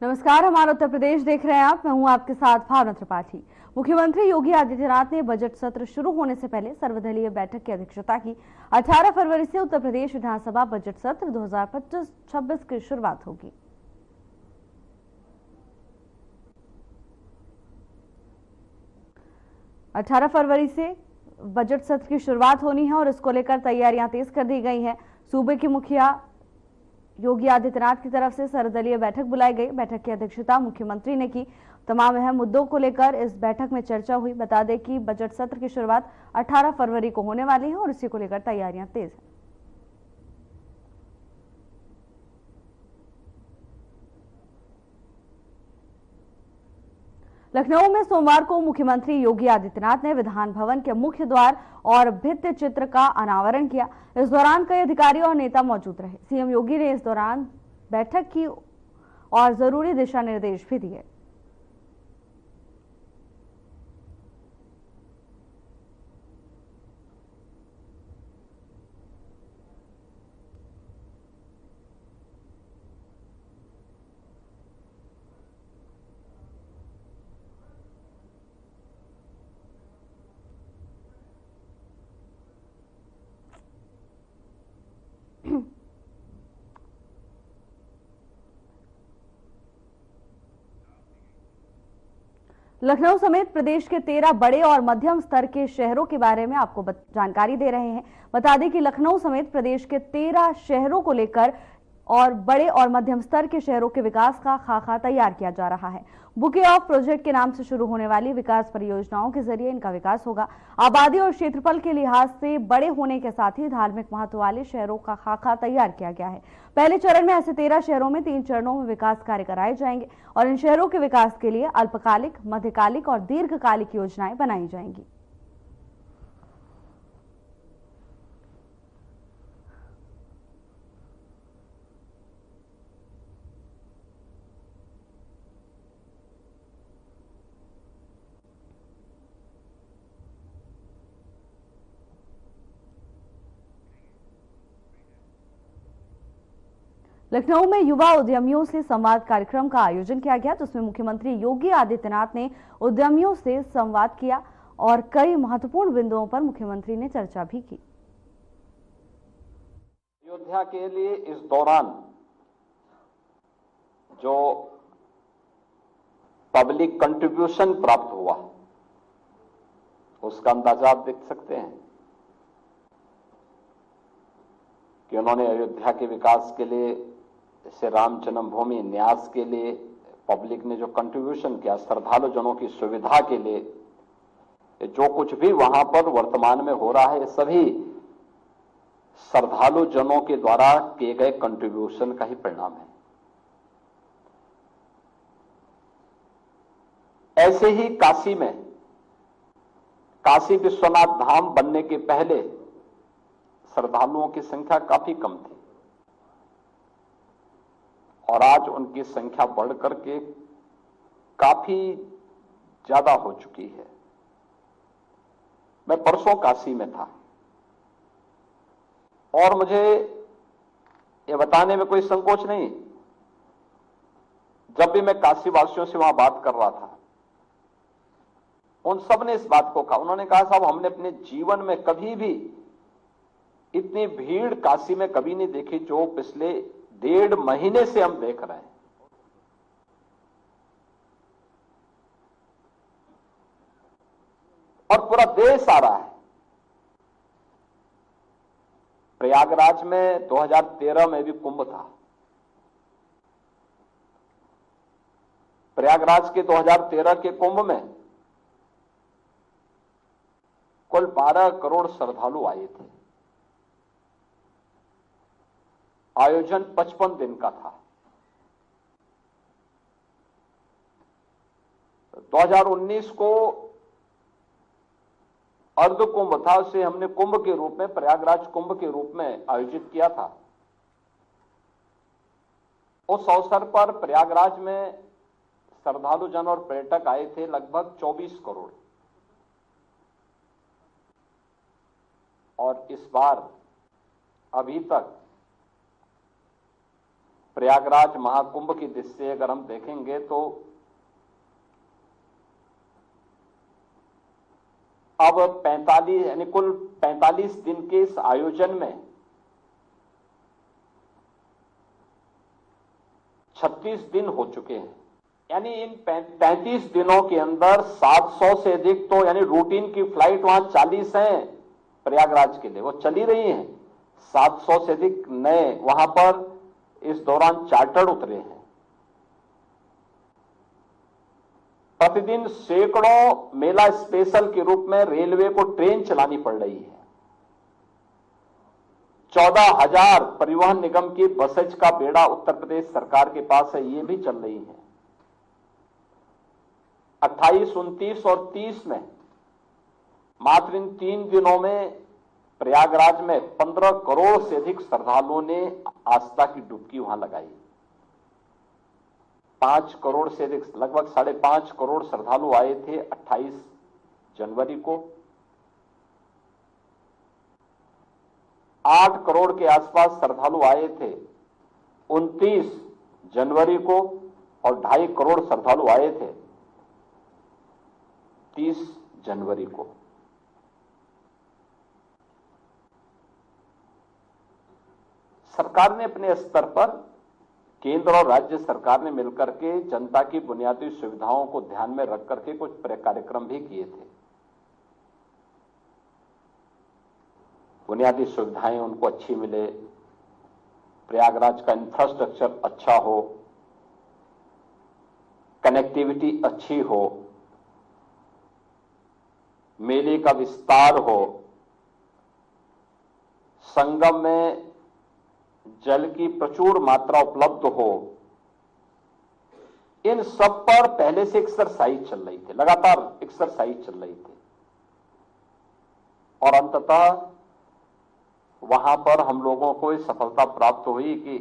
नमस्कार, हमारा उत्तर प्रदेश देख रहे हैं आप। मैं हूं आपके साथ भावना त्रिपाठी। मुख्यमंत्री योगी आदित्यनाथ ने बजट सत्र शुरू होने से पहले सर्वदलीय बैठक की अध्यक्षता की। 18 फरवरी से उत्तर प्रदेश विधानसभा बजट सत्र 2025-26 की शुरुआत होगी। अठारह फरवरी से बजट सत्र की शुरुआत होनी है और इसको लेकर तैयारियां तेज कर दी गई हैं। सूबे के मुखिया योगी आदित्यनाथ की तरफ से सर्वदलीय बैठक बुलाई गई। बैठक की अध्यक्षता मुख्यमंत्री ने की। तमाम अहम मुद्दों को लेकर इस बैठक में चर्चा हुई। बता दें कि बजट सत्र की शुरुआत 18 फरवरी को होने वाली है और इसी को लेकर तैयारियां तेज हैं। लखनऊ में सोमवार को मुख्यमंत्री योगी आदित्यनाथ ने विधान भवन के मुख्य द्वार और भित्ति चित्र का अनावरण किया। इस दौरान कई अधिकारी और नेता मौजूद रहे। सीएम योगी ने इस दौरान बैठक की और जरूरी दिशा निर्देश भी दिए। लखनऊ समेत प्रदेश के 13 बड़े और मध्यम स्तर के शहरों के बारे में आपको जानकारी दे रहे हैं। बता दें कि लखनऊ समेत प्रदेश के 13 शहरों को लेकर और बड़े और मध्यम स्तर के शहरों के विकास का खाका तैयार किया जा रहा है। बुके ऑफ प्रोजेक्ट के नाम से शुरू होने वाली विकास परियोजनाओं के जरिए इनका विकास होगा। आबादी और क्षेत्रफल के लिहाज से बड़े होने के साथ ही धार्मिक महत्व वाले शहरों का खाका तैयार किया गया है। पहले चरण में ऐसे 13 शहरों में 3 चरणों में विकास कार्य कराए जाएंगे और इन शहरों के विकास के लिए अल्पकालिक, मध्यकालिक और दीर्घकालिक योजनाएं बनाई जाएंगी। लखनऊ में युवा उद्यमियों से संवाद कार्यक्रम का आयोजन किया गया, जिसमें मुख्यमंत्री योगी आदित्यनाथ ने उद्यमियों से संवाद किया और कई महत्वपूर्ण बिंदुओं पर मुख्यमंत्री ने चर्चा भी की। अयोध्या के लिए इस दौरान जो पब्लिक कंट्रीब्यूशन प्राप्त हुआ उसका अंदाजा आप देख सकते हैं कि उन्होंने अयोध्या के विकास के लिए, जैसे राम जन्मभूमि न्यास के लिए पब्लिक ने जो कंट्रीब्यूशन किया, श्रद्धालु जनों की सुविधा के लिए, जो कुछ भी वहां पर वर्तमान में हो रहा है, सभी श्रद्धालु जनों के द्वारा किए गए कंट्रीब्यूशन का ही परिणाम है। ऐसे ही काशी में, काशी विश्वनाथ धाम बनने के पहले श्रद्धालुओं की संख्या काफी कम थी और आज उनकी संख्या बढ़ करके काफी ज्यादा हो चुकी है। मैं परसों काशी में था और मुझे यह बताने में कोई संकोच नहीं, जब भी मैं काशी वासियों से वहां बात कर रहा था, उन सब ने इस बात को कहा। उन्होंने कहा, साहब हमने अपने जीवन में कभी भी इतनी भीड़ काशी में कभी नहीं देखी जो पिछले 1.5 महीने से हम देख रहे हैं। और पूरा देश आ रहा है। प्रयागराज में 2013 में भी कुंभ था। प्रयागराज के 2013 के कुंभ में कुल 12 करोड़ श्रद्धालु आए थे। आयोजन 55 दिन का था। 2019 को अर्ध कुंभ था, उसे हमने कुंभ के रूप में, प्रयागराज कुंभ के रूप में आयोजित किया था। उस अवसर पर प्रयागराज में श्रद्धालु जन और पर्यटक आए थे लगभग 24 करोड़। और इस बार अभी तक प्रयागराज महाकुंभ की दृष्टि से अगर हम देखेंगे तो अब 45 यानी कुल 45 दिन के इस आयोजन में 36 दिन हो चुके हैं। यानी इन 35 दिनों के अंदर 700 से अधिक तो यानी रूटीन की फ्लाइट वहां 40 हैं प्रयागराज के लिए, वो चली रही हैं। 700 से अधिक नए वहां पर इस दौरान चार्टर्ड उतरे हैं। प्रतिदिन सैकड़ों मेला स्पेशल के रूप में रेलवे को ट्रेन चलानी पड़ रही है। 14,000 परिवहन निगम की बसेज का बेड़ा उत्तर प्रदेश सरकार के पास है, ये भी चल रही है। 28, 29 और 30 में मात्र इन 3 दिनों में प्रयागराज में 15 करोड़ से अधिक श्रद्धालुओं ने आस्था की डुबकी वहां लगाई। 5 करोड़ से अधिक, लगभग 5.5 करोड़ श्रद्धालु आए थे 28 जनवरी को। 8 करोड़ के आसपास श्रद्धालु आए थे 29 जनवरी को और 2.5 करोड़ श्रद्धालु आए थे 30 जनवरी को। सरकार ने अपने स्तर पर, केंद्र और राज्य सरकार ने मिलकर के जनता की बुनियादी सुविधाओं को ध्यान में रख करके कुछ कार्यक्रम भी किए थे। बुनियादी सुविधाएं उनको अच्छी मिले, प्रयागराज का इंफ्रास्ट्रक्चर अच्छा हो, कनेक्टिविटी अच्छी हो, मेले का विस्तार हो, संगम में जल की प्रचुर मात्रा उपलब्ध हो। इन सब पर पहले से एक्सरसाइज चल रही थी, लगातार एक्सरसाइज चल रही थी और अंततः वहां पर हम लोगों को ये सफलता प्राप्त हुई कि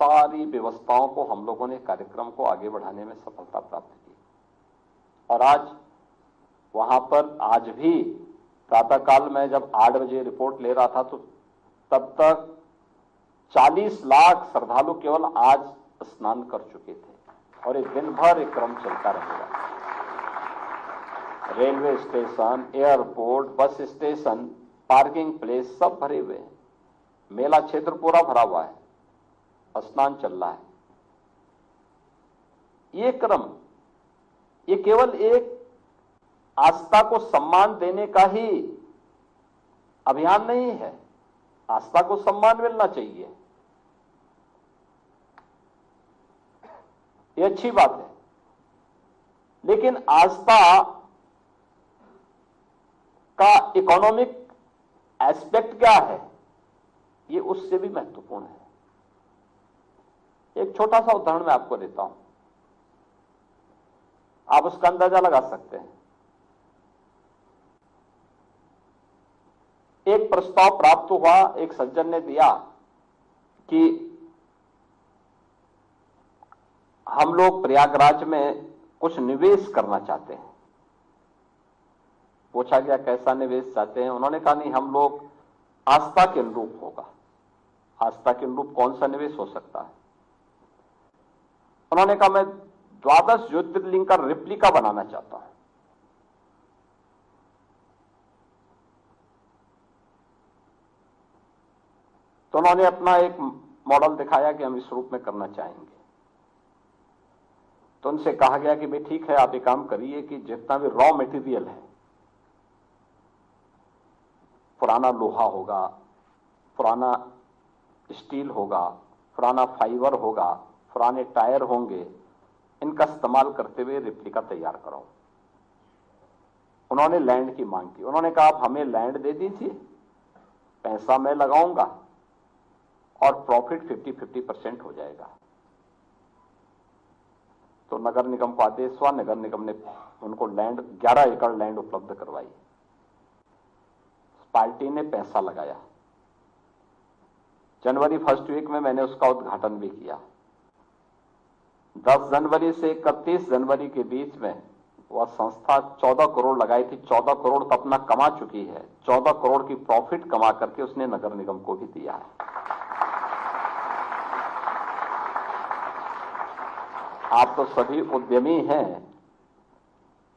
सारी व्यवस्थाओं को हम लोगों ने कार्यक्रम को आगे बढ़ाने में सफलता प्राप्त की। और आज वहां पर आज भी प्रातःकाल में जब 8 बजे रिपोर्ट ले रहा था तो तब तक 40 लाख श्रद्धालु केवल आज स्नान कर चुके थे और ये दिन भर एक क्रम चलता रहेगा। Railway station, airport, bus station, parking place सब भरे हुए हैं। मेला क्षेत्र पूरा भरा हुआ है, स्नान चल रहा है। ये क्रम, ये केवल एक आस्था को सम्मान देने का ही अभियान नहीं है। आस्था को सम्मान मिलना चाहिए, ये अच्छी बात है, लेकिन आस्था का इकोनॉमिक एस्पेक्ट क्या है, ये उससे भी महत्वपूर्ण है। एक छोटा सा उदाहरण मैं आपको देता हूं, आप उसका अंदाजा लगा सकते हैं। एक प्रस्ताव प्राप्त हुआ, एक सज्जन ने दिया कि हम लोग प्रयागराज में कुछ निवेश करना चाहते हैं। पूछा गया कैसा निवेश चाहते हैं, उन्होंने कहा नहीं, हम लोग आस्था के अनुरूप होगा। आस्था के अनुरूप कौन सा निवेश हो सकता है? उन्होंने कहा मैं 12 ज्योतिर्लिंग का रेप्लिका बनाना चाहता हूं। तो उन्होंने अपना एक मॉडल दिखाया कि हम इस रूप में करना चाहेंगे। तो उनसे कहा गया कि भाई ठीक है, आप एक काम करिए कि जितना भी रॉ मटेरियल है, पुराना लोहा होगा, पुराना स्टील होगा, पुराना फाइबर होगा, पुराने टायर होंगे, इनका इस्तेमाल करते हुए रेप्लिका तैयार कराओ। उन्होंने लैंड की मांग की। उन्होंने कहा आप हमें लैंड दे दीजिए, पैसा मैं लगाऊंगा और प्रॉफिट 50-50% हो जाएगा। तो नगर निगम को आदेश हुआ, नगर निगम ने उनको लैंड 11 एकड़ लैंड उपलब्ध करवाई। पार्टी ने पैसा लगाया। जनवरी फर्स्ट वीक में मैंने उसका उद्घाटन भी किया। 10 जनवरी से 31 जनवरी के बीच में वह संस्था 14 करोड़ लगाई थी। 14 करोड़ तो अपना कमा चुकी है, 14 करोड़ की प्रॉफिट कमा करके उसने नगर निगम को भी दिया है। आप तो सभी उद्यमी हैं,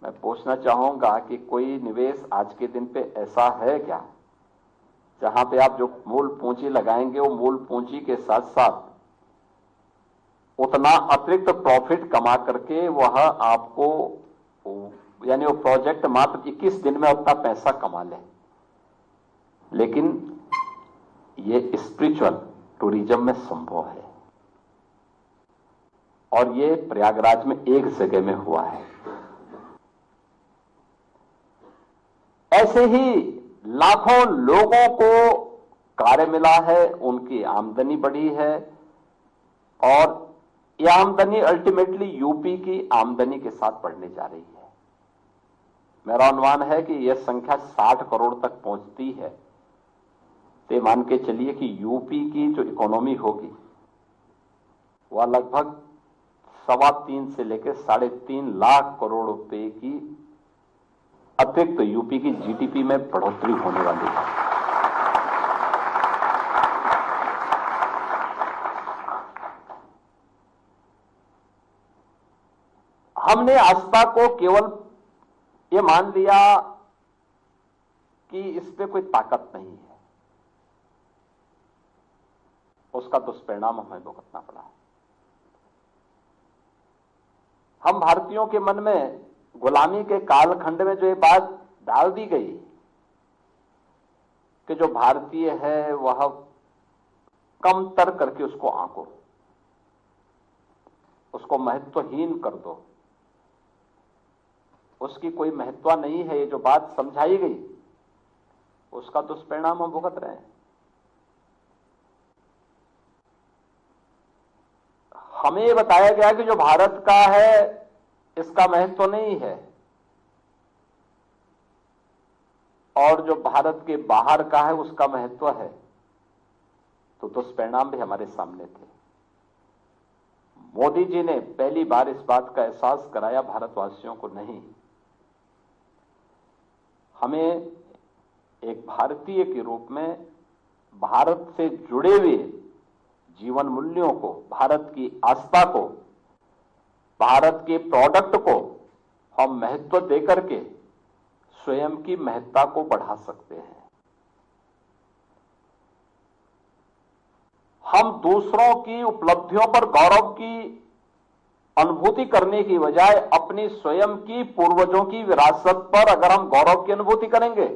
मैं पूछना चाहूंगा कि कोई निवेश आज के दिन पे ऐसा है क्या जहां पे आप जो मूल पूंजी लगाएंगे वो मूल पूंजी के साथ साथ उतना अतिरिक्त प्रॉफिट कमा करके वह आपको, यानी वो प्रोजेक्ट मात्र 21 दिन में उतना पैसा कमा ले। लेकिन ये स्पिरिचुअल टूरिज्म में संभव है और ये प्रयागराज में एक जगह में हुआ है। ऐसे ही लाखों लोगों को कार्य मिला है, उनकी आमदनी बढ़ी है और यह आमदनी अल्टीमेटली यूपी की आमदनी के साथ बढ़ने जा रही है। मेरा अनुमान है कि यह संख्या 60 करोड़ तक पहुंचती है तो मान के चलिए कि यूपी की जो इकोनॉमी होगी वह लगभग 3.25 से लेकर 3.5 लाख करोड़ रुपए की अतिरिक्त यूपी की जीडीपी में बढ़ोतरी होने वाली है। हमने आस्था को केवल ये मान लिया कि इस पे कोई ताकत नहीं है, उसका दुष्परिणाम हमें भुगतना पड़ा। हम भारतीयों के मन में गुलामी के कालखंड में जो ये बात डाल दी गई कि जो भारतीय है वह कमतर करके उसको आंको, उसको महत्वहीन कर दो, उसकी कोई महत्व नहीं है, ये जो बात समझाई गई उसका दुष्परिणाम हम भुगत रहे हैं। हमें ये बताया गया कि जो भारत का है इसका महत्व नहीं है और जो भारत के बाहर का है उसका महत्व है, तो दुष्परिणाम भी हमारे सामने थे। मोदी जी ने पहली बार इस बात का एहसास कराया भारतवासियों को, नहीं, हमें एक भारतीय के रूप में भारत से जुड़े हुए जीवन मूल्यों को, भारत की आस्था को, भारत के प्रोडक्ट को हम महत्व देकर के स्वयं की महत्ता को बढ़ा सकते हैं। हम दूसरों की उपलब्धियों पर गौरव की अनुभूति करने की बजाय अपनी स्वयं की पूर्वजों की विरासत पर अगर हम गौरव की अनुभूति करेंगे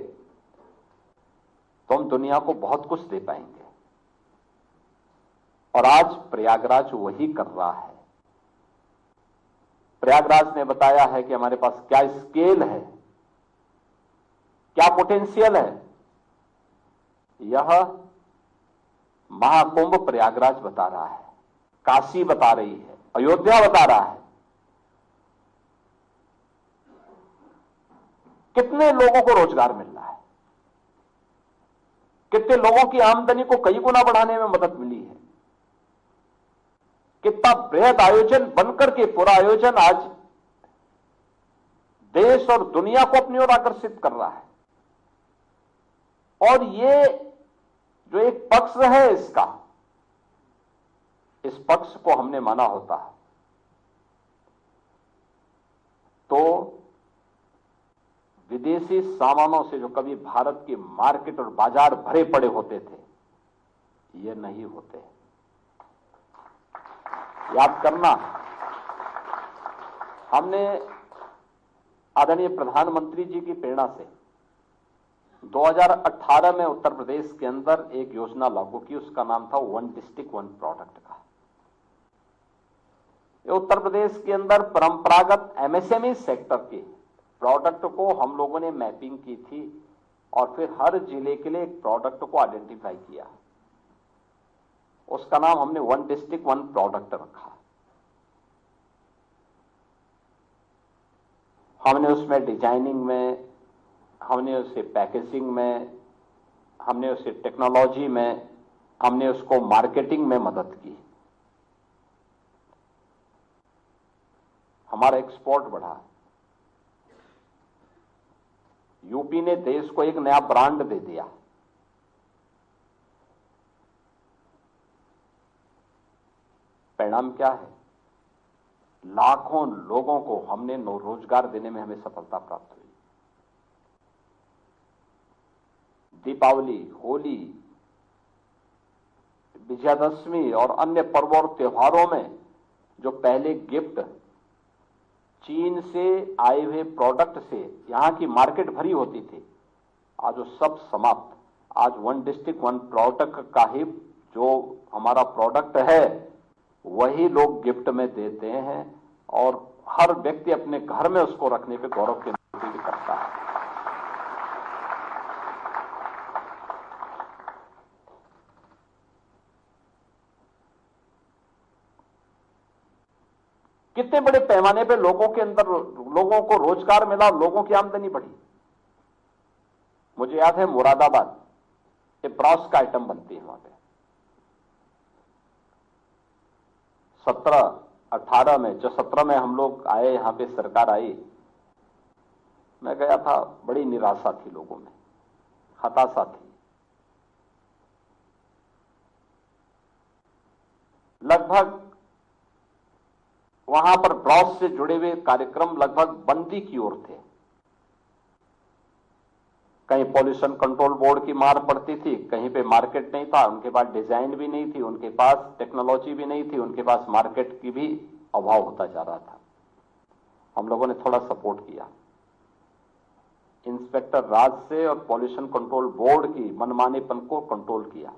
तो हम दुनिया को बहुत कुछ दे पाएंगे। और आज प्रयागराज वही कर रहा है। प्रयागराज ने बताया है कि हमारे पास क्या स्केल है, क्या पोटेंशियल है। यह महाकुंभ प्रयागराज बता रहा है, काशी बता रही है, अयोध्या बता रहा है। कितने लोगों को रोजगार मिल रहा है, कितने लोगों की आमदनी को कई गुना बढ़ाने में मदद मिली है। कितना बृहद आयोजन बनकर के पूरा आयोजन आज देश और दुनिया को अपनी ओर आकर्षित कर रहा है। और ये जो एक पक्ष है इसका, इस पक्ष को हमने माना होता तो विदेशी सामानों से जो कभी भारत की मार्केट और बाजार भरे पड़े होते थे, ये नहीं होते। याद करना, हमने आदरणीय प्रधानमंत्री जी की प्रेरणा से 2018 में उत्तर प्रदेश के अंदर एक योजना लागू की, उसका नाम था वन डिस्ट्रिक्ट वन प्रोडक्ट का। ये उत्तर प्रदेश के अंदर परंपरागत एमएसएमई सेक्टर के प्रोडक्ट को हम लोगों ने मैपिंग की थी और फिर हर जिले के लिए एक प्रोडक्ट को आइडेंटिफाई किया। उसका नाम हमने वन डिस्ट्रिक्ट वन प्रोडक्ट रखा। हमने उसमें डिजाइनिंग में, हमने उसे पैकेजिंग में, हमने उसे टेक्नोलॉजी में, हमने उसको मार्केटिंग में मदद की। हमारा एक्सपोर्ट बढ़ा। यूपी ने देश को एक नया ब्रांड दे दिया। परिणाम क्या है? लाखों लोगों को हमने रोजगार देने में हमें सफलता प्राप्त हुई। दीपावली, होली, विजयादशमी और अन्य पर्वों और त्योहारों में जो पहले गिफ्ट चीन से आए हुए प्रोडक्ट से यहां की मार्केट भरी होती थी, आज वो सब समाप्त। आज वन डिस्ट्रिक्ट वन प्रोडक्ट का ही जो हमारा प्रोडक्ट है वही लोग गिफ्ट में देते हैं और हर व्यक्ति अपने घर में उसको रखने पे गौरव की अनुभूति करता है। कितने बड़े पैमाने पे लोगों के अंदर लोगों को रोजगार मिला, लोगों की आमदनी बढ़ी। मुझे याद है मुरादाबाद ये ब्रॉस का आइटम बनती है वहां पे 17-18 में, जो 17 में हम लोग आए, यहां पे सरकार आई, मैं गया था, बड़ी निराशा थी लोगों में, हताशा थी। लगभग वहां पर ब्रॉस से जुड़े हुए कार्यक्रम लगभग बंदी की ओर थे। कहीं पॉल्यूशन कंट्रोल बोर्ड की मार पड़ती थी, कहीं पे मार्केट नहीं था, उनके पास डिजाइन भी नहीं थी, उनके पास टेक्नोलॉजी भी नहीं थी, उनके पास मार्केट की भी अभाव होता जा रहा था। हम लोगों ने थोड़ा सपोर्ट किया, इंस्पेक्टर राज से और पॉल्यूशन कंट्रोल बोर्ड की मनमानेपन को कंट्रोल किया।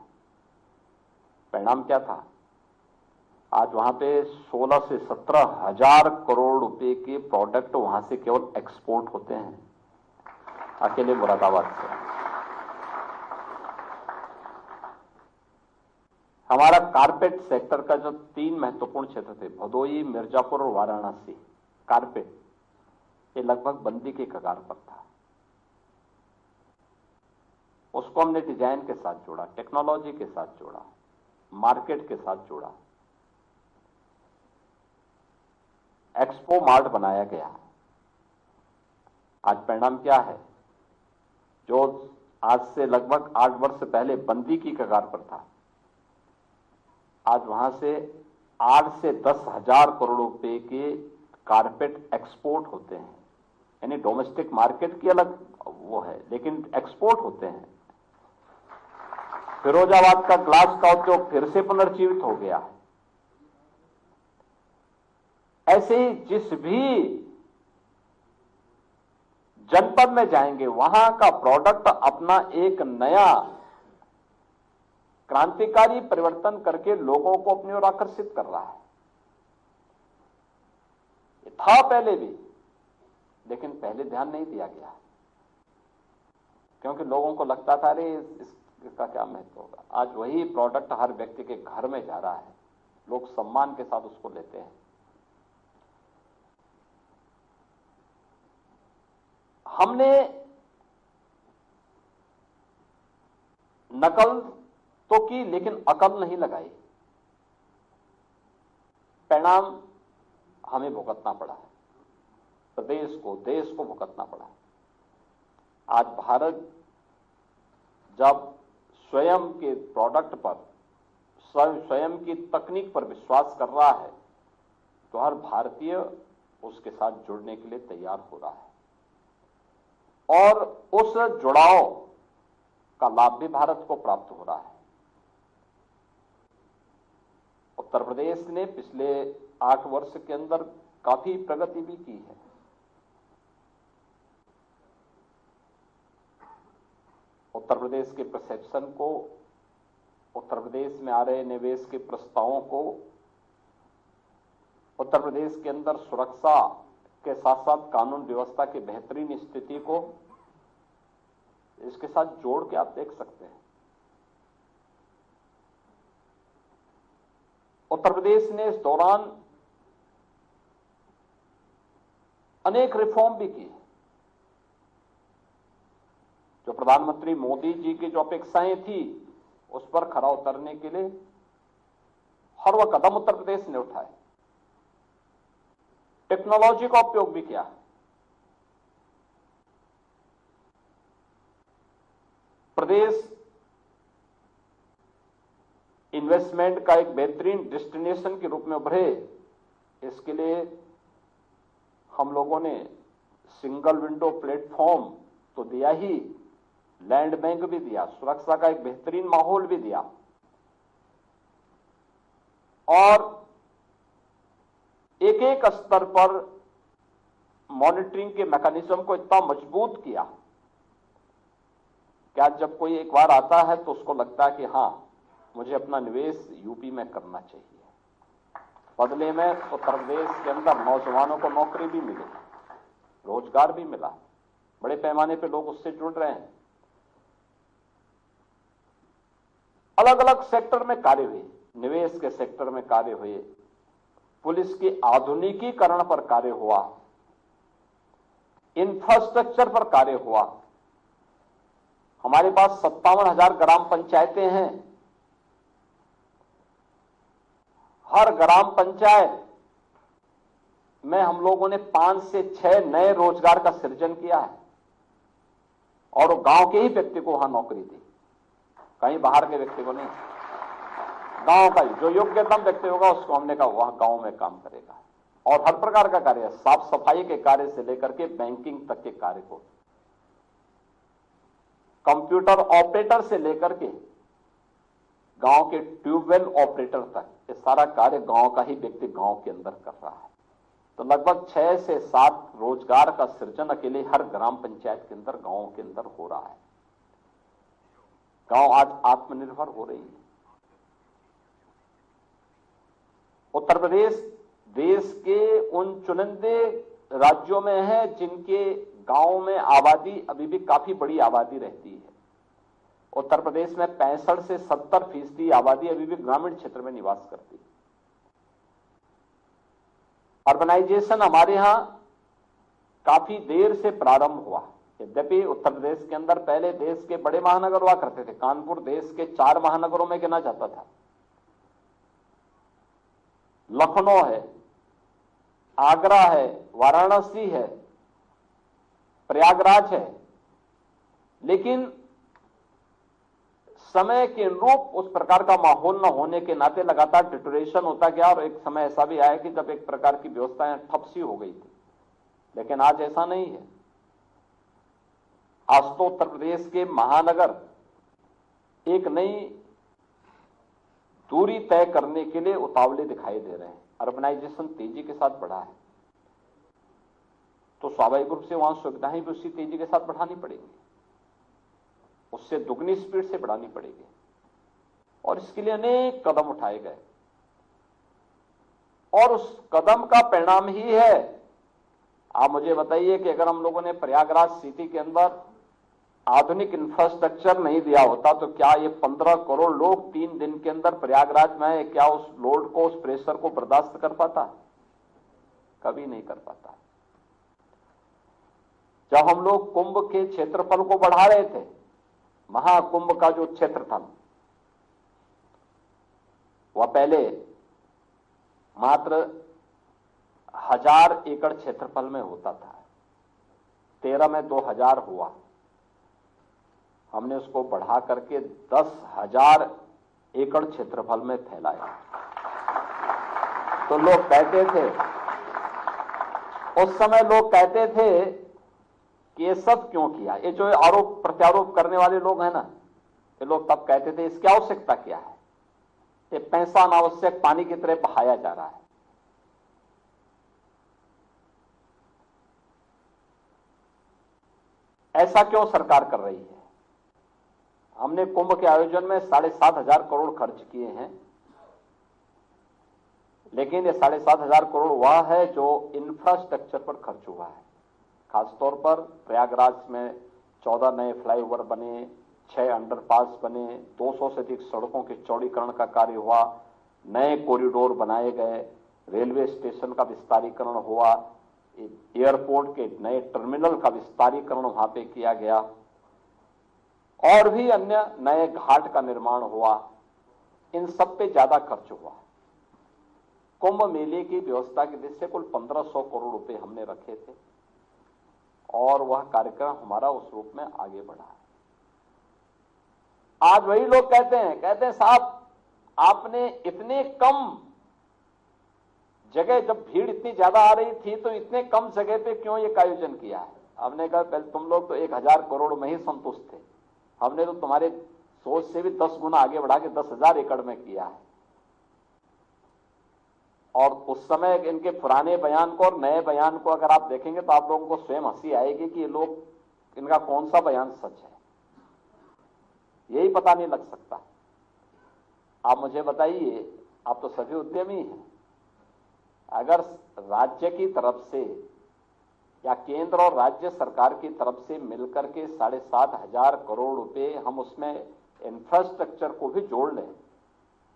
परिणाम क्या था? आज वहां पे 16 से 17 हजार करोड़ रुपए के प्रोडक्ट वहां से केवल एक्सपोर्ट होते हैं, अकेले मुरादाबाद से। हमारा कारपेट सेक्टर का जो 3 महत्वपूर्ण क्षेत्र थे, भदोही, मिर्जापुर और वाराणसी, कारपेट ये लगभग बंदी के कगार पर था। उसको हमने डिजाइन के साथ जोड़ा, टेक्नोलॉजी के साथ जोड़ा, मार्केट के साथ जोड़ा, एक्सपो मार्ट बनाया गया। आज परिणाम क्या है? जो आज से लगभग 8 वर्ष पहले बंदी की कगार पर था, आज वहां से 8 से 10 हजार करोड़ रुपए के कारपेट एक्सपोर्ट होते हैं। यानी डोमेस्टिक मार्केट की अलग वो है, लेकिन एक्सपोर्ट होते हैं। फिरोजाबाद का ग्लास का उद्योग फिर से पुनर्जीवित हो गया है। ऐसे ही जिस भी जनपद में जाएंगे वहां का प्रोडक्ट अपना एक नया क्रांतिकारी परिवर्तन करके लोगों को अपनी ओर आकर्षित कर रहा है। ये था पहले भी, लेकिन पहले ध्यान नहीं दिया गया, क्योंकि लोगों को लगता था अरे इसका क्या महत्व होगा। आज वही प्रोडक्ट हर व्यक्ति के घर में जा रहा है, लोग सम्मान के साथ उसको लेते हैं। हमने नकल तो की, लेकिन अकल नहीं लगाई। परिणाम हमें भुगतना पड़ा है, प्रदेश को, देश को भुगतना पड़ा है। आज भारत जब स्वयं के प्रोडक्ट पर, स्वयं की तकनीक पर विश्वास कर रहा है, तो हर भारतीय उसके साथ जुड़ने के लिए तैयार हो रहा है और उस जुड़ाव का लाभ भी भारत को प्राप्त हो रहा है। उत्तर प्रदेश ने पिछले 8 वर्ष के अंदर काफी प्रगति भी की है। उत्तर प्रदेश के परसेप्शन को, उत्तर प्रदेश में आ रहे निवेश के प्रस्तावों को, उत्तर प्रदेश के अंदर सुरक्षा के साथ साथ कानून व्यवस्था की बेहतरीन स्थिति को इसके साथ जोड़ के आप देख सकते हैं। उत्तर प्रदेश ने इस दौरान अनेक रिफॉर्म भी की। जो प्रधानमंत्री मोदी जी की जो अपेक्षाएं थी उस पर खरा उतरने के लिए हर वह कदम उत्तर प्रदेश ने उठाए। टेक्नोलॉजी का उपयोग भी किया। प्रदेश इन्वेस्टमेंट का एक बेहतरीन डेस्टिनेशन के रूप में उभरे, इसके लिए हम लोगों ने सिंगल विंडो प्लेटफॉर्म तो दिया ही, लैंड बैंक भी दिया, सुरक्षा का एक बेहतरीन माहौल भी दिया और एक एक स्तर पर मॉनिटरिंग के मैकेनिज्म को इतना मजबूत किया कि आज जब कोई एक बार आता है तो उसको लगता है कि हां, मुझे अपना निवेश यूपी में करना चाहिए। बदले में उत्तर प्रदेश के अंदर नौजवानों को नौकरी भी मिली, रोजगार भी मिला, बड़े पैमाने पे लोग उससे जुड़ रहे हैं। अलग अलग सेक्टर में कार्य हुए, निवेश के सेक्टर में कार्य हुए, पुलिस के आधुनिकीकरण पर कार्य हुआ, इंफ्रास्ट्रक्चर पर कार्य हुआ। हमारे पास 57,000 ग्राम पंचायतें हैं। हर ग्राम पंचायत में हम लोगों ने 5 से 6 नए रोजगार का सृजन किया है और वो गांव के ही व्यक्ति को वहां नौकरी दी, कहीं बाहर के व्यक्ति को नहीं। गांव का ही जो योग्यतम व्यक्ति होगा उसको हमने कहा वह गांव में काम करेगा। और हर प्रकार का कार्य, साफ सफाई के कार्य से लेकर के बैंकिंग तक के कार्य को, कंप्यूटर ऑपरेटर से लेकर के गांव के ट्यूबवेल ऑपरेटर तक, ये सारा कार्य गांव का ही व्यक्ति गांव के अंदर कर रहा है। तो लगभग 6 से 7 रोजगार का सृजन अकेले हर ग्राम पंचायत के अंदर, गांव के अंदर हो रहा है। गांव आज आत्मनिर्भर हो रही है। उत्तर प्रदेश देश के उन चुनिंदे राज्यों में है जिनके गांव में आबादी अभी भी काफी बड़ी आबादी रहती है। उत्तर प्रदेश में 65 से 70% आबादी अभी भी ग्रामीण क्षेत्र में निवास करती है। अर्बनाइजेशन हमारे यहां काफी देर से प्रारंभ हुआ। यद्यपि उत्तर प्रदेश के अंदर पहले देश के बड़े महानगर हुआ करते थे। कानपुर देश के 4 महानगरों में गिना जाता था। लखनऊ है, आगरा है, वाराणसी है, प्रयागराज है, लेकिन समय के अनुरूप उस प्रकार का माहौल न होने के नाते लगातार डिटोरेशन होता गया और एक समय ऐसा भी आया कि जब एक प्रकार की व्यवस्थाएं ठप सी हो गई थी। लेकिन आज ऐसा नहीं है। आज तो उत्तर प्रदेश के महानगर एक नई दूरी तय करने के लिए उतावले दिखाई दे रहे हैं। अर्बनाइजेशन तेजी के साथ बढ़ा है तो स्वाभाविक रूप से वहां सुविधाएं भी उसी तेजी के साथ बढ़ानी पड़ेगी, उससे दुगनी स्पीड से बढ़ानी पड़ेगी और इसके लिए अनेक कदम उठाए गए और उस कदम का परिणाम ही है। आप मुझे बताइए कि अगर हम लोगों ने प्रयागराज सिटी के अंदर आधुनिक इंफ्रास्ट्रक्चर नहीं दिया होता तो क्या ये 15 करोड़ लोग 3 दिन के अंदर प्रयागराज में आए, क्या उस लोड को, उस प्रेशर को बर्दाश्त कर पाता? कभी नहीं कर पाता। जब हम लोग कुंभ के क्षेत्रफल को बढ़ा रहे थे, महाकुंभ का जो क्षेत्रफल वह पहले मात्र 1000 एकड़ क्षेत्रफल में होता था, 13 में 2000 हुआ। हमने उसको बढ़ा करके 10,000 एकड़ क्षेत्रफल में फैलाया। तो लोग कहते थे, उस समय लोग कहते थे कि ये सब क्यों किया? ये जो आरोप प्रत्यारोप करने वाले लोग हैं ना, ये लोग तब कहते थे इसकी आवश्यकता क्या है? ये पैसा अनावश्यक पानी की तरह बहाया जा रहा है। ऐसा क्यों सरकार कर रही है? हमने कुंभ के आयोजन में 7,500 करोड़ खर्च किए हैं, लेकिन ये 7,500 करोड़ वह है जो इंफ्रास्ट्रक्चर पर खर्च हुआ है। खासतौर पर प्रयागराज में 14 नए फ्लाईओवर बने, 6 अंडरपास बने, 200 से अधिक सड़कों के चौड़ीकरण का कार्य हुआ, नए कॉरिडोर बनाए गए, रेलवे स्टेशन का विस्तारीकरण हुआ, एयरपोर्ट के नए टर्मिनल का विस्तारीकरण वहां पे किया गया और भी अन्य नए घाट का निर्माण हुआ। इन सब पे ज्यादा खर्च हुआ। कुंभ मेले की व्यवस्था की दृष्टि से कुल 1500 करोड़ रुपए हमने रखे थे और वह कार्यक्रम हमारा उस रूप में आगे बढ़ा। आज वही लोग कहते हैं साहब आपने इतने कम जगह जब भीड़ इतनी ज्यादा आ रही थी तो इतने कम जगह पे क्यों ये आयोजन किया है? हमने कहा पहले तुम लोग तो 1000 करोड़ में ही संतुष्ट थे, हमने तो तुम्हारे सोच से भी 10 गुना आगे बढ़ा के 10,000 एकड़ में किया है। और उस समय इनके पुराने बयान को और नए बयान को अगर आप देखेंगे तो आप लोगों को स्वयं हंसी आएगी कि ये लोग, इनका कौन सा बयान सच है, यही पता नहीं लग सकता। आप मुझे बताइए, आप तो सभी उद्यमी हैं, अगर राज्य की तरफ से या केंद्र और राज्य सरकार की तरफ से मिलकर के 7,500 करोड़ रुपए हम उसमें इंफ्रास्ट्रक्चर को भी जोड़ लें,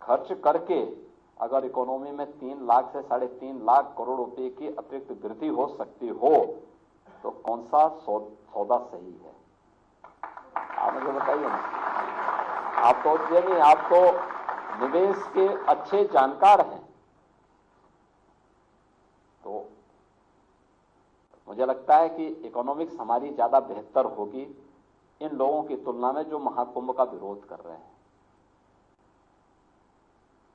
खर्च करके अगर इकोनॉमी में 3 लाख से 3.5 लाख करोड़ रुपए की अतिरिक्त वृद्धि हो सकती हो तो कौन सा सौदा सही है? आप मुझे बताइए ना। आप तो उद्यमी, आप तो निवेश के अच्छे जानकार हैं, तो मुझे लगता है कि इकोनॉमिक्स हमारी ज्यादा बेहतर होगी इन लोगों की तुलना में जो महाकुंभ का विरोध कर रहे हैं।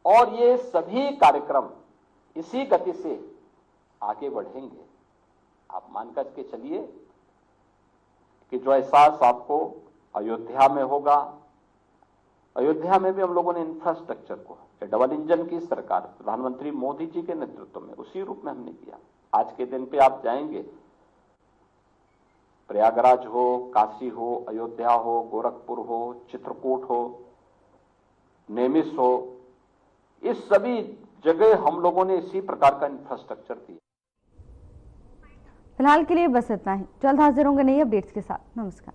और ये सभी कार्यक्रम इसी गति से आगे बढ़ेंगे। आप मानकर के चलिए कि जो एहसास आपको अयोध्या में होगा, अयोध्या में भी हम लोगों ने इंफ्रास्ट्रक्चर को डबल इंजन की सरकार प्रधानमंत्री मोदी जी के नेतृत्व में उसी रूप में हमने किया। आज के दिन पे आप जाएंगे, प्रयागराज हो, काशी हो, अयोध्या हो, गोरखपुर हो, चित्रकूट हो, नेमिस हो, इस सभी जगह हम लोगों ने इसी प्रकार का इंफ्रास्ट्रक्चर दिया। फिलहाल के लिए बस इतना ही। जल्द हाजिर होंगे नई अपडेट्स के साथ। नमस्कार।